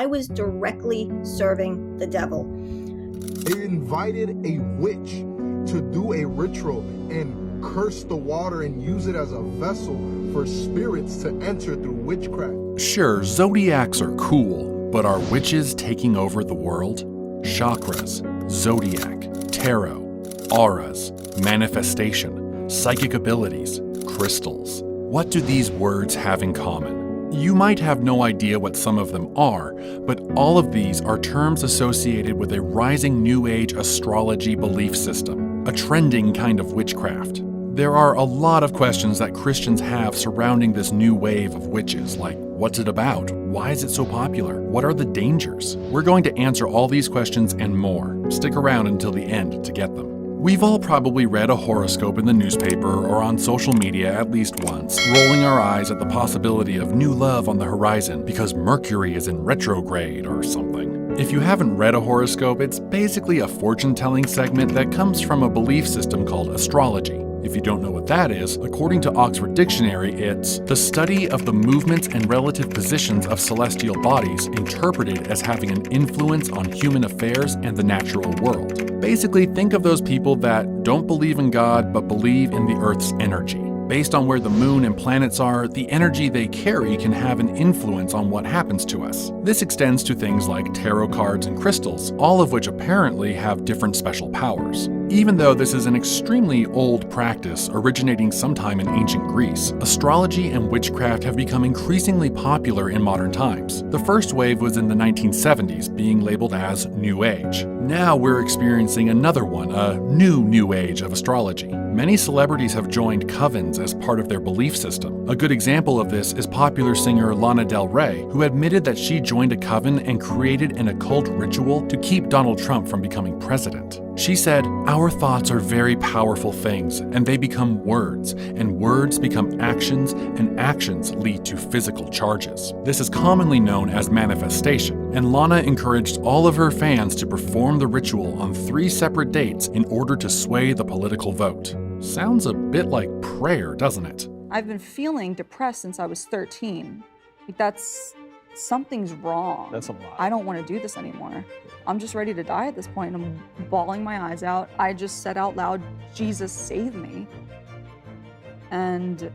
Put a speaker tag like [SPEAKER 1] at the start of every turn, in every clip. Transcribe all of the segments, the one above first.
[SPEAKER 1] I was directly serving the devil.
[SPEAKER 2] They invited a witch to do a ritual and curse the water and use it as a vessel for spirits to enter through witchcraft.
[SPEAKER 3] Sure, zodiacs are cool, but are witches taking over the world? Chakras, zodiac, tarot, auras, manifestation, psychic abilities, crystals. What do these words have in common? You might have no idea what some of them are, but all of these are terms associated with a rising New Age astrology belief system, a trending kind of witchcraft. There are a lot of questions that Christians have surrounding this new wave of witches, like what's it about? Why is it so popular? What are the dangers? We're going to answer all these questions and more. Stick around until the end to get them. We've all probably read a horoscope in the newspaper or on social media at least once, rolling our eyes at the possibility of new love on the horizon because Mercury is in retrograde or something. If you haven't read a horoscope, it's basically a fortune-telling segment that comes from a belief system called astrology. If you don't know what that is, according to Oxford Dictionary, it's the study of the movements and relative positions of celestial bodies interpreted as having an influence on human affairs and the natural world. Basically, think of those people that don't believe in God but believe in the Earth's energy. Based on where the moon and planets are, the energy they carry can have an influence on what happens to us. This extends to things like tarot cards and crystals, all of which apparently have different special powers. Even though this is an extremely old practice originating sometime in ancient Greece, astrology and witchcraft have become increasingly popular in modern times. The first wave was in the 1970s, being labeled as New Age. Now we're experiencing another one, a new Age of astrology. Many celebrities have joined covens as part of their belief system. A good example of this is popular singer Lana Del Rey, who admitted that she joined a coven and created an occult ritual to keep Donald Trump from becoming president. She said, "Our thoughts are very powerful things, and they become words, and words become actions, and actions lead to physical charges. This is commonly known as manifestation, and Lana encouraged all of her fans to perform the ritual on 3 separate dates in order to sway the political vote." Sounds a bit like prayer, doesn't it?
[SPEAKER 4] I've been feeling depressed since I was 13. Something's wrong.
[SPEAKER 5] That's a lot.
[SPEAKER 4] I don't want to do this anymore. I'm just ready to die at this point. I'm bawling my eyes out. I just said out loud, "Jesus, save me." And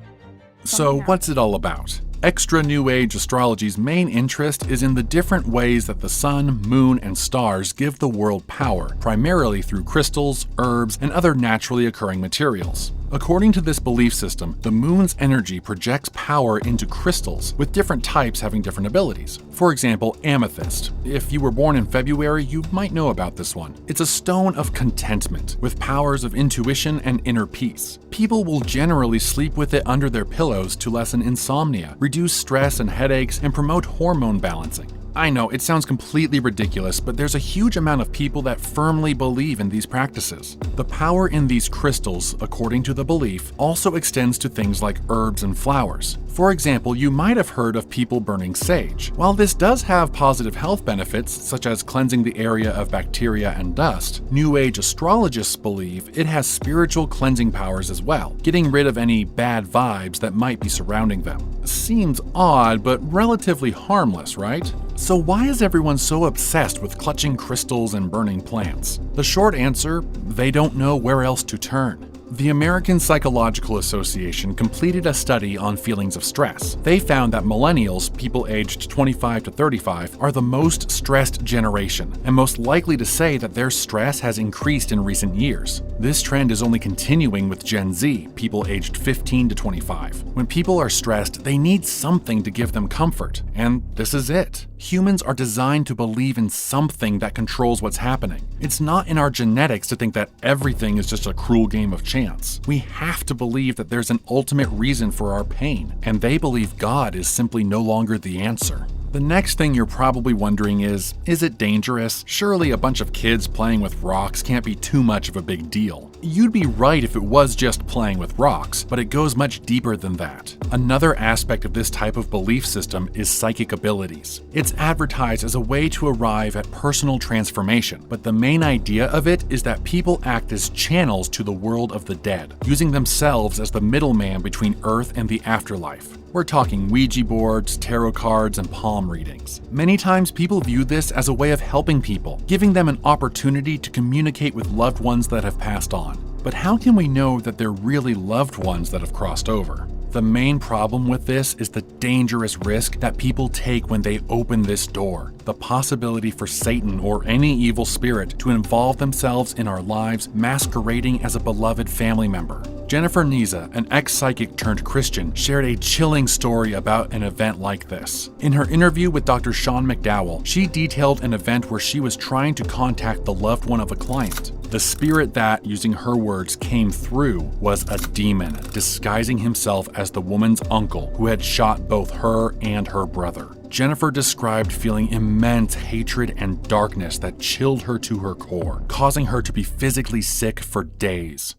[SPEAKER 3] so what's it all about? Extra New Age astrology's main interest is in the different ways that the sun, moon, and stars give the world power, primarily through crystals, herbs, and other naturally occurring materials. According to this belief system, the moon's energy projects power into crystals, with different types having different abilities. For example, amethyst. If you were born in February, you might know about this one. It's a stone of contentment, with powers of intuition and inner peace. People will generally sleep with it under their pillows to lessen insomnia, reduce stress and headaches, and promote hormone balancing. I know, it sounds completely ridiculous, but there's a huge amount of people that firmly believe in these practices. The power in these crystals, according to the belief, also extends to things like herbs and flowers. For example, you might have heard of people burning sage. While this does have positive health benefits, such as cleansing the area of bacteria and dust, New Age astrologists believe it has spiritual cleansing powers as well, getting rid of any bad vibes that might be surrounding them. Seems odd, but relatively harmless, right? So why is everyone so obsessed with clutching crystals and burning plants? The short answer, they don't know where else to turn. The American Psychological Association completed a study on feelings of stress. They found that millennials, people aged 25 to 35, are the most stressed generation, and most likely to say that their stress has increased in recent years. This trend is only continuing with Gen Z, people aged 15 to 25. When people are stressed, they need something to give them comfort, and this is it. Humans are designed to believe in something that controls what's happening. It's not in our genetics to think that everything is just a cruel game of chance. We have to believe that there's an ultimate reason for our pain, and they believe God is simply no longer the answer. The next thing you're probably wondering is it dangerous? Surely a bunch of kids playing with rocks can't be too much of a big deal. You'd be right if it was just playing with rocks, but it goes much deeper than that. Another aspect of this type of belief system is psychic abilities. It's advertised as a way to arrive at personal transformation, but the main idea of it is that people act as channels to the world of the dead, using themselves as the middleman between Earth and the afterlife. We're talking Ouija boards, tarot cards, and palm readings. Many times people view this as a way of helping people, giving them an opportunity to communicate with loved ones that have passed on. But how can we know that they're really loved ones that have crossed over? The main problem with this is the dangerous risk that people take when they open this door, the possibility for Satan or any evil spirit to involve themselves in our lives masquerading as a beloved family member. Jennifer Nizza, an ex-psychic turned Christian, shared a chilling story about an event like this. In her interview with Dr. Sean McDowell, she detailed an event where she was trying to contact the loved one of a client. The spirit that, using her words, came through was a demon, disguising himself as the woman's uncle who had shot both her and her brother. Jennifer described feeling immense hatred and darkness that chilled her to her core, causing her to be physically sick for days.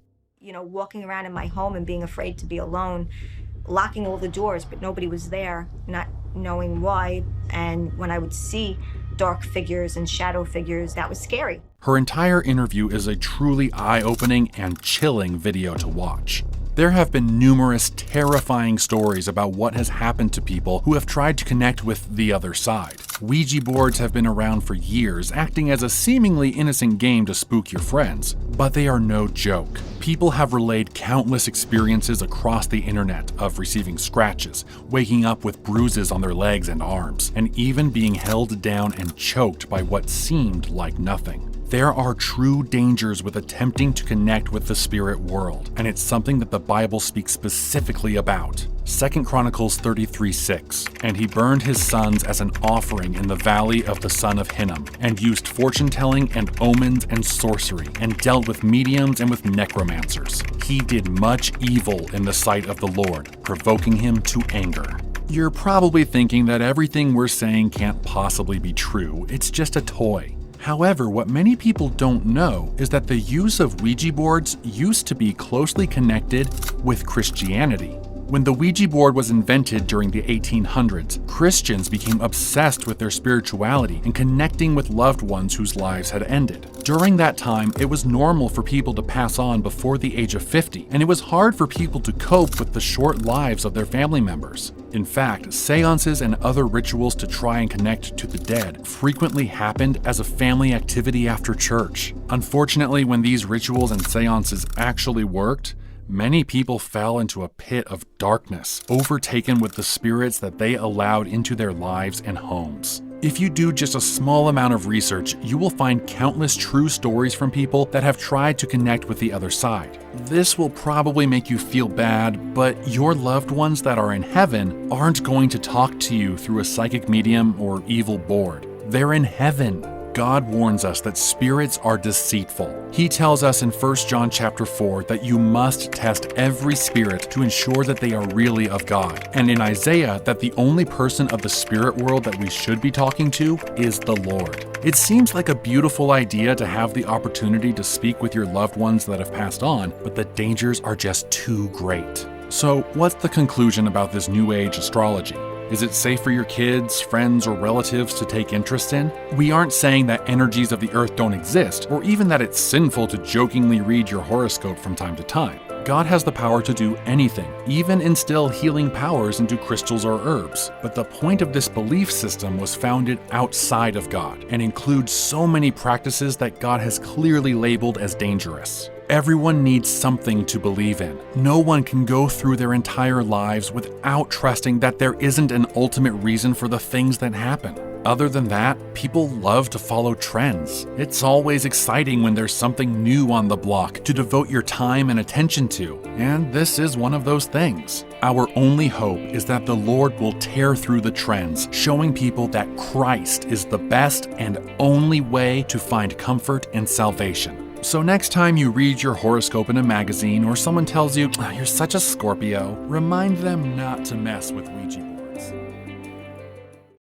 [SPEAKER 1] Walking around in my home and being afraid to be alone, locking all the doors, but nobody was there, not knowing why. And when I would see dark figures and shadow figures, that was scary.
[SPEAKER 3] Her entire interview is a truly eye-opening and chilling video to watch. There have been numerous terrifying stories about what has happened to people who have tried to connect with the other side. Ouija boards have been around for years, acting as a seemingly innocent game to spook your friends, but they are no joke. People have relayed countless experiences across the internet of receiving scratches, waking up with bruises on their legs and arms, and even being held down and choked by what seemed like nothing. There are true dangers with attempting to connect with the spirit world, and it's something that the Bible speaks specifically about. 2 Chronicles 33:6, and he burned his sons as an offering in the valley of the son of Hinnom, and used fortune-telling and omens and sorcery, and dealt with mediums and with necromancers. He did much evil in the sight of the Lord, provoking him to anger. You're probably thinking that everything we're saying can't possibly be true, it's just a toy. However, what many people don't know is that the use of Ouija boards used to be closely connected with Christianity. When the Ouija board was invented during the 1800s, Christians became obsessed with their spirituality and connecting with loved ones whose lives had ended. During that time, it was normal for people to pass on before the age of 50, and it was hard for people to cope with the short lives of their family members. In fact, seances and other rituals to try and connect to the dead frequently happened as a family activity after church. Unfortunately, when these rituals and seances actually worked, many people fell into a pit of darkness, overtaken with the spirits that they allowed into their lives and homes. If you do just a small amount of research, you will find countless true stories from people that have tried to connect with the other side. This will probably make you feel bad, but your loved ones that are in heaven aren't going to talk to you through a psychic medium or evil board. They're in heaven. God warns us that spirits are deceitful. He tells us in 1 John chapter 4 that you must test every spirit to ensure that they are really of God. And in Isaiah that the only person of the spirit world that we should be talking to is the Lord. It seems like a beautiful idea to have the opportunity to speak with your loved ones that have passed on, but the dangers are just too great. So what's the conclusion about this New Age astrology? Is it safe for your kids, friends, or relatives to take interest in? We aren't saying that energies of the earth don't exist, or even that it's sinful to jokingly read your horoscope from time to time. God has the power to do anything, even instill healing powers into crystals or herbs. But the point of this belief system was founded outside of God, and includes so many practices that God has clearly labeled as dangerous. Everyone needs something to believe in. No one can go through their entire lives without trusting that there isn't an ultimate reason for the things that happen. Other than that, people love to follow trends. It's always exciting when there's something new on the block to devote your time and attention to, and this is one of those things. Our only hope is that the Lord will tear through the trends, showing people that Christ is the best and only way to find comfort and salvation. So next time you read your horoscope in a magazine or someone tells you, "You're such a Scorpio," remind them not to mess with Ouija boards.